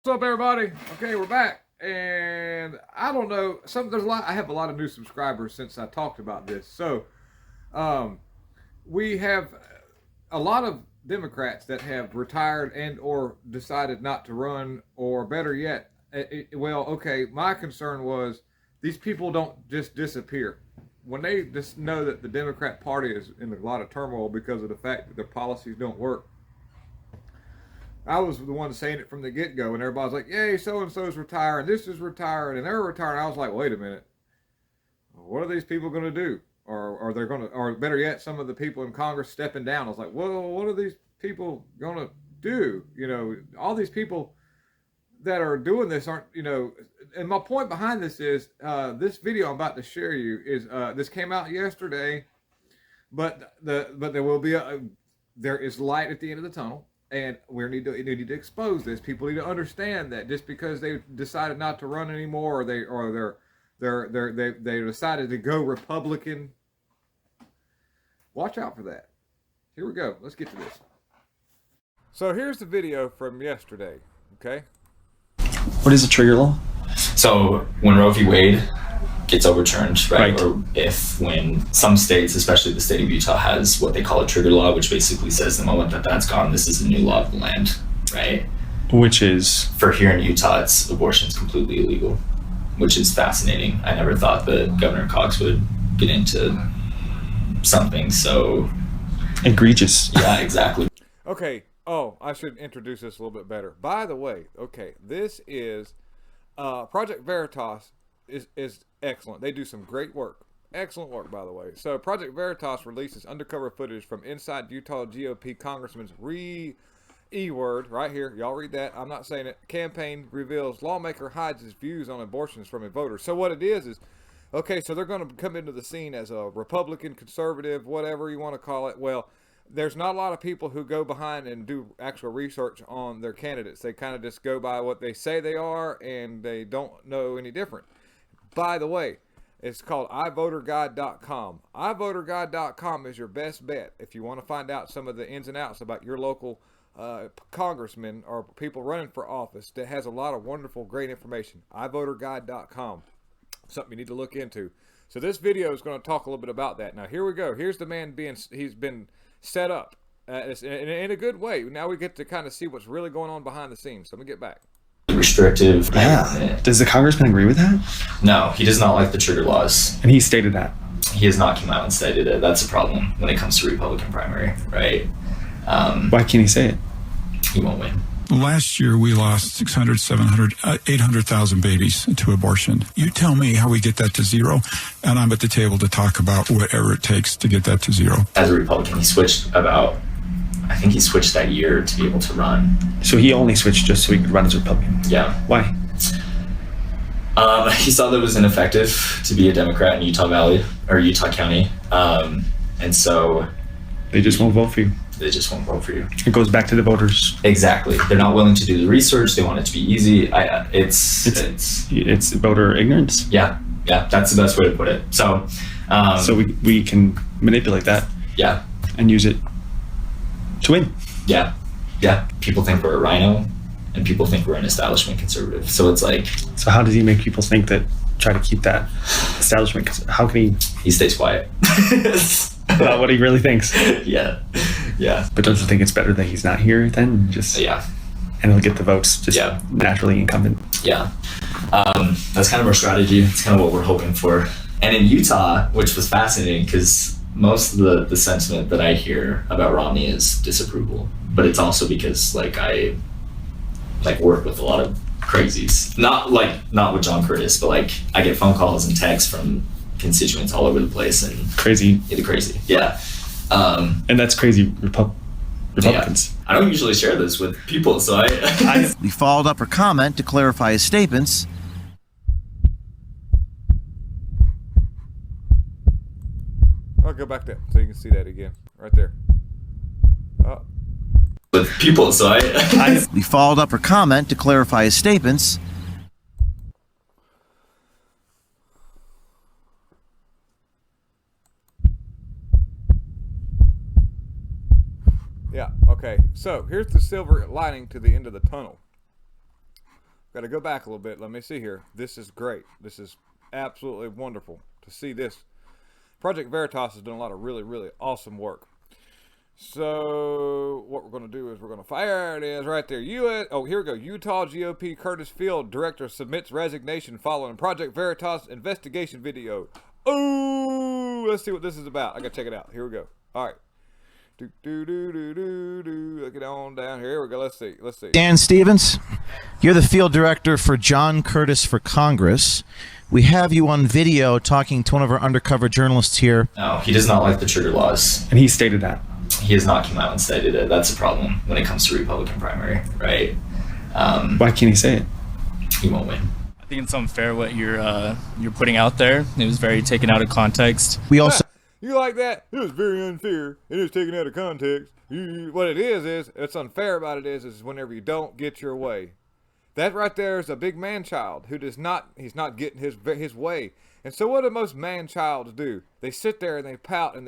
What's up, everybody? Okay, we're back, and I don't know. There's a lot. I have a lot of new subscribers since I talked about this. So, um, we have a lot of Democrats that have retired and or decided not to run, or better yet, okay. My concern was these people don't just disappear when they just know that the Democrat Party is in a lot of turmoil because of the fact that their policies don't work. I was the one saying it from the get-go, and everybody's like, yay, so-and-so's retiring, this is retiring, and they're retiring. I was like, wait a minute. What are these people going to do? Or they're going to, or better yet, some of the people in Congress stepping down. I was like, well, what are these people going to do? You know, all these people that are doing this aren't, and my point behind this is, this video I'm about to share you is, this came out yesterday, but there will be there is light at the end of the tunnel. And we need to expose this. People need to understand that just because they decided not to run anymore, they decided to go Republican. Watch out for that. Here we go. Let's get to this. So here's the video from yesterday. Okay. What is a trigger law? So when Roe v. Wade gets overturned, right? Or when some states, especially the state of Utah, has what they call a trigger law, which basically says the moment that that's gone, this is a new law of the land, right? Which is? For here in Utah, abortion is completely illegal, which is fascinating. I never thought that Governor Cox would get into something so egregious. Yeah, exactly. Okay. Oh, I should introduce this a little bit better. By the way, okay, this is Project Veritas is excellent. They do some great work. Excellent work, by the way. So Project Veritas releases undercover footage from inside Utah GOP Congressman's E-word right here. Y'all read that. I'm not saying it. Campaign reveals lawmaker hides his views on abortions from a voter. So what it is, okay, so they're going to come into the scene as a Republican, conservative, whatever you want to call it. Well, there's not a lot of people who go behind and do actual research on their candidates. They kind of just go by what they say they are, and they don't know any different. By the way, it's called iVoterGuide.com. iVoterGuide.com is your best bet if you want to find out some of the ins and outs about your local congressmen or people running for office. That has a lot of wonderful, great information. iVoterGuide.com. Something you need to look into. So this video is going to talk a little bit about that. Now here we go. Here's the man he's been set up in a good way. Now we get to kind of see what's really going on behind the scenes. So let me get back. Restrictive. Yeah. Does the congressman agree with that? No, he does not like the trigger laws. And he stated that. He has not come out and stated it. That's a problem when it comes to Republican primary, right? Why can't he say it? He won't win. Last year, we lost 600, 700, 800,000 babies to abortion. You tell me how we get that to zero, and I'm at the table to talk about whatever it takes to get that to zero. As a Republican, he switched I think he switched that year to be able to run. So he only switched just so he could run as a Republican? Yeah. Why? He saw that it was ineffective to be a Democrat in Utah Valley, or Utah County. And so... They just won't vote for you. They just won't vote for you. It goes back to the voters. Exactly. They're not willing to do the research. They want it to be easy. It's voter ignorance. Yeah. That's the best way to put it. So, so we can manipulate that. Yeah. And use it to win. Yeah. People think we're a Rhino, and people think we're an establishment conservative. So it's like. So how does he make people think that? Try to keep that establishment? Because how can he? He stays quiet. About what he really thinks. Yeah. But don't you think it's better that he's not here then? Yeah. And he'll get the votes just naturally incumbent. Yeah. That's kind of our strategy. It's kind of what we're hoping for. And in Utah, which was fascinating because most of the sentiment that I hear about Romney is disapproval. But it's also because I work with a lot of crazies. Not with John Curtis, but I get phone calls and texts from constituents all over the place and crazy. Yeah. And that's crazy Republicans. Yeah. I don't usually share this with people, so He followed up her comment to clarify his statements. I'll go back there so you can see that again, right there. With people, so He followed up her comment to clarify his statements. Yeah, okay. So here's the silver lining to the end of the tunnel. Got to go back a little bit. Let me see here. This is great. This is absolutely wonderful to see this. Project Veritas has done a lot of really, really awesome work. So what we're going to do is we're going to fire. It is right there. Oh, here we go. Utah GOP Curtis Field director submits resignation following Project Veritas investigation video. Oh, let's see what this is about. I got to check it out. Here we go. All right. Look it on down here. Here we go. Let's see. Dan Stevens, you're the field director for John Curtis for Congress. We have you on video talking to one of our undercover journalists here. No, he does not like the trigger laws. And he stated that. He has not come out and stated it. That's a problem when it comes to Republican primary, right? Why can't he say it? He won't win. I think it's unfair what you're putting out there. It was very taken out of context. We also You like that? It was very unfair. It is taken out of context. What it is it's unfair about it is whenever you don't get your way. That right there is a big man-child who he's not getting his way. And so what do most man-childs do? They sit there and they pout, and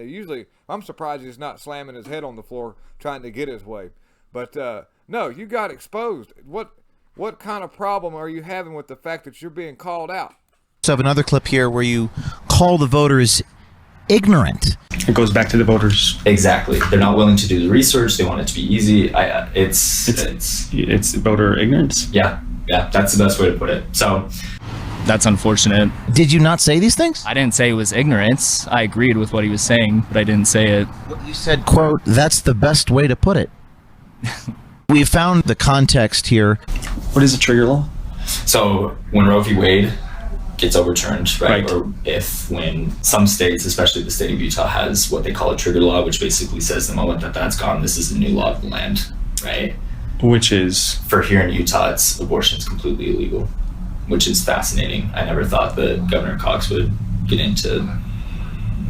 I'm surprised he's not slamming his head on the floor trying to get his way. But no, you got exposed. What kind of problem are you having with the fact that you're being called out? have another clip here where you call the voters ignorant. It goes back to the voters. Exactly. They're not willing to do the research. They want it to be easy. It's voter ignorance. Yeah, that's the best way to put it. So That's unfortunate. Did you not say these things? I didn't say it was ignorance. I agreed with what he was saying, but I didn't say it. You said, quote, that's the best way to put it. We found the context here. What is a trigger law? So when Roe v. Wade gets overturned, right? Right. Or when some states, especially the state of Utah, has what they call a trigger law, which basically says the moment that's gone, this is a new law of the land, right? Which is? For here in Utah, abortion's completely illegal, which is fascinating. I never thought that Governor Cox would get into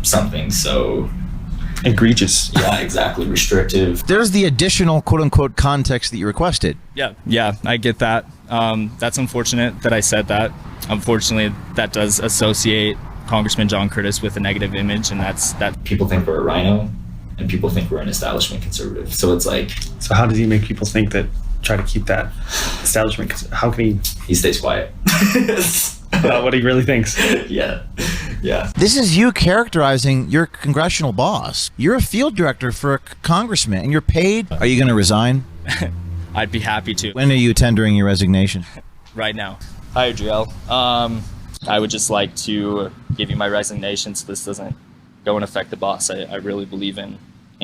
something so Egregious. Yeah, exactly. Restrictive. There's the additional quote-unquote context that you requested. Yeah, I get that. That's unfortunate that I said that. Unfortunately, that does associate Congressman John Curtis with a negative image, and that. People think we're a rhino, and people think we're an establishment conservative. So it's like. So how does he make people think that? Try to keep that establishment. How can he? He stays quiet. About what he really thinks. Yeah. This is you characterizing your congressional boss. You're a field director for a congressman, and you're paid. Are you going to resign? I'd be happy to. When are you tendering your resignation? Right now. Hi, Adriel. I would just like to give you my resignation so this doesn't go and affect the boss. I really believe in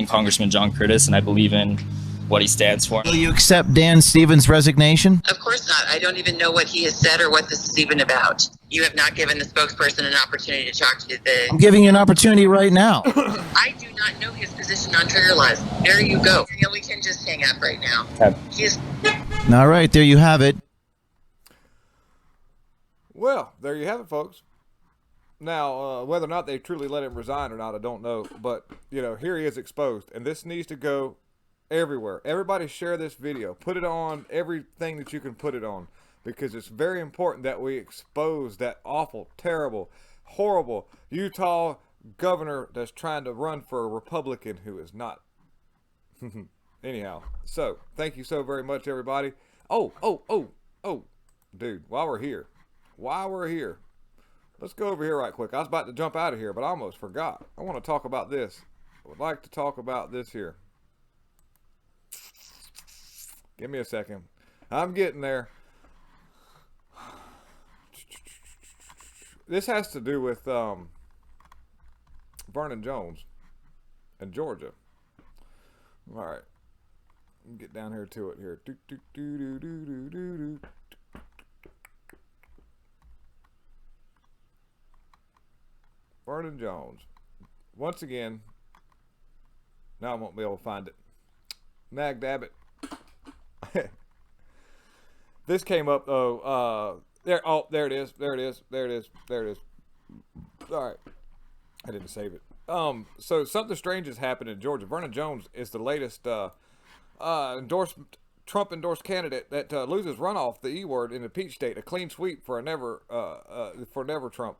Congressman John Curtis, and I believe in what he stands for. Will you accept Dan Stevens' resignation? Of course not. I don't even know what he has said or what this is even about. You have not given the spokesperson an opportunity to talk to the... I'm giving you an opportunity right now. I do not know his position on trigger laws. There you go. And we can just hang up right now. Okay. All right, there you have it. Well, there you have it, folks. Now, whether or not they truly let him resign or not, I don't know. But, here he is exposed. And this needs to go everywhere. Everybody share this video. Put it on everything that you can put it on, because it's very important that we expose that awful, terrible, horrible Utah governor that's trying to run for a Republican who is not. Anyhow, so thank you so very much, everybody. Oh, dude, while we're here, let's go over here right quick. I was about to jump out of here, but I almost forgot. I want to talk about this. I would like to talk about this here. Give me a second. I'm getting there. This has to do with Vernon Jones in Georgia. All right. Get down here to it here. Vernon Jones. Once again, now I won't be able to find it. Nag dabbit. This came up though. There it is. All right, I didn't save it. So something strange has happened in Georgia. Vernon Jones is the latest Trump endorsed candidate that loses runoff, the E word, in the peach state, a clean sweep for never Trump.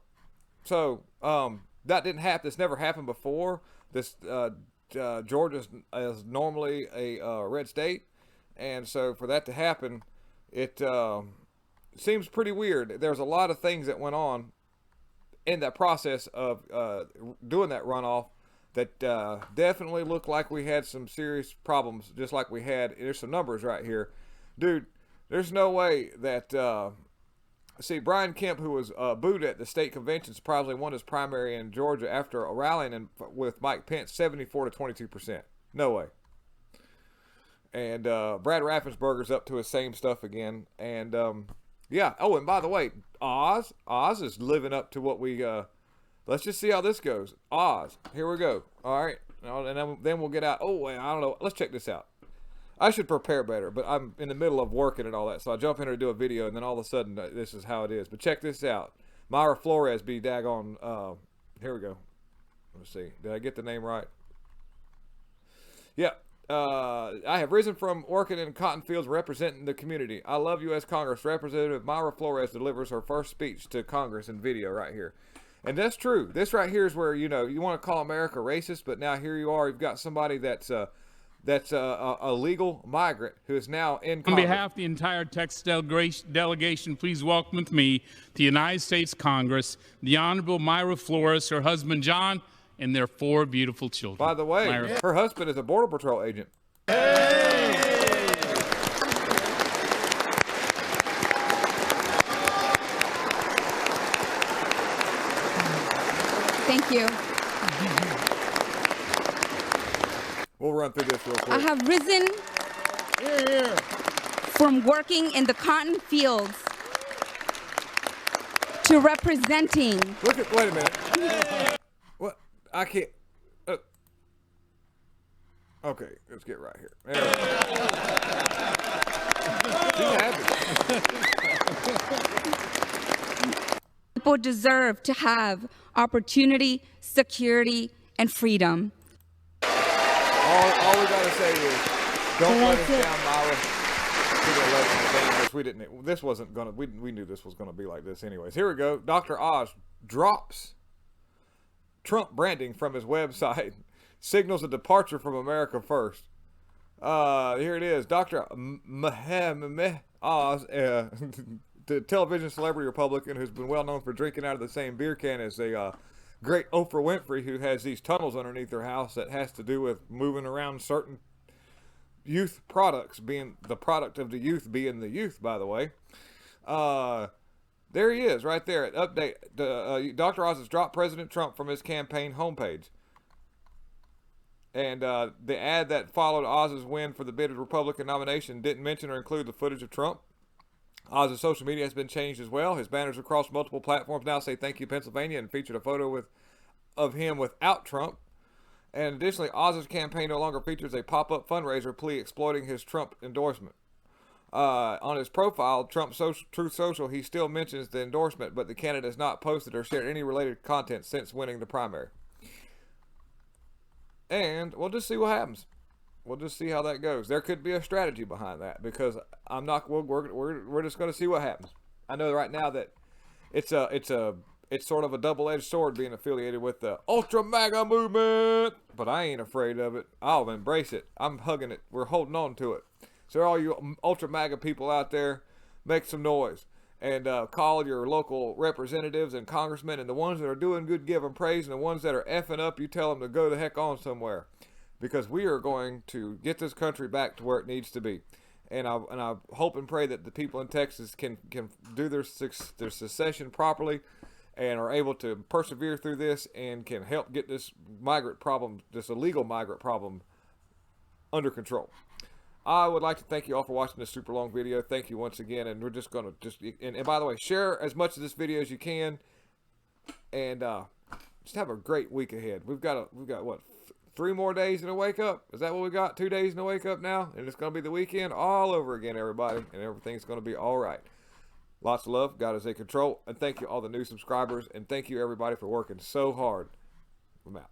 So that didn't happen. This never happened before. This Georgia is normally a red state. And so for that to happen, it seems pretty weird. There's a lot of things that went on in that process of doing that runoff that definitely looked like we had some serious problems, just like we had. There's some numbers right here. Dude, there's no way that see, Brian Kemp, who was booed at the state convention, surprisingly won his primary in Georgia after rallying with Mike Pence 74 to 22%. No way. And Brad Raffensperger's up to his same stuff again. And yeah. Oh, and by the way, Oz is living up to what we. Let's just see how this goes. Oz, here we go. All right, and then we'll get out. Oh, I don't know. Let's check this out. I should prepare better, but I'm in the middle of working and all that, so I jump in to do a video, and then all of a sudden, this is how it is. But check this out. Myra Flores be daggone. Here we go. Let's see. Did I get the name right? Yeah. I have risen from working in cotton fields representing the community. I love U.S. Congress. Representative Myra Flores delivers her first speech to Congress in video right here. And that's true. This right here is where, you know, you want to call America racist, but now here you are. You've got somebody that's a legal migrant who is now in Congress. On behalf of the entire Texas delegation, please welcome with me to the United States Congress the Honorable Myra Flores, her husband John, and their 4 beautiful children. By the way, Myra. Her husband is a Border Patrol agent. Thank you. We'll run through this real quick. I have risen from working in the cotton fields to representing. Look at, wait a minute. What? I can't. Okay, let's get right here. There we go. She's happy. People deserve to have opportunity, security, and freedom. All we gotta say is, don't let us down, Myra. We're gonna let us down, which we didn't. This wasn't gonna. We knew this was gonna be like this, anyways. Here we go. Dr. Oz drops Trump branding from his website, signals a departure from America First. Here it is. Dr. Oz, the television celebrity Republican who's been well known for drinking out of the same beer can as a great Oprah Winfrey, who has these tunnels underneath her house that has to do with moving around certain youth products, being the product of the youth, being the youth, by the way. There he is right there. Update. Dr. Oz has dropped President Trump from his campaign homepage. And the ad that followed Oz's win for the bid Republican nomination didn't mention or include the footage of Trump. Oz's social media has been changed as well. His banners across multiple platforms now say "Thank you, Pennsylvania," and featured a photo of him without Trump. And additionally, Oz's campaign no longer features a pop-up fundraiser plea exploiting his Trump endorsement. On his profile, Truth Social, he still mentions the endorsement, but the candidate has not posted or shared any related content since winning the primary. And we'll just see what happens. We'll just see how that goes. There could be a strategy behind that, because I'm not. We're just going to see what happens. I know right now that it's sort of a double-edged sword being affiliated with the Ultra MAGA movement, but I ain't afraid of it. I'll embrace it. I'm hugging it. We're holding on to it. So all you Ultra MAGA people out there, make some noise and call your local representatives and congressmen, and the ones that are doing good, give them praise, and the ones that are effing up, you tell them to go the heck on somewhere. Because we are going to get this country back to where it needs to be. And I hope and pray that the people in Texas can do their secession properly and are able to persevere through this and can help get this migrant problem, this illegal migrant problem, under control. I would like to thank you all for watching this super long video. Thank you once again. And we're just going to and by the way, share as much of this video as you can. And just have a great week ahead. We've got what? 3 more days in a wake up. Is that what we got? 2 days in a wake up now? And it's going to be the weekend all over again, everybody. And everything's going to be all right. Lots of love. God is in control. And thank you all the new subscribers. And thank you everybody for working so hard. I'm out.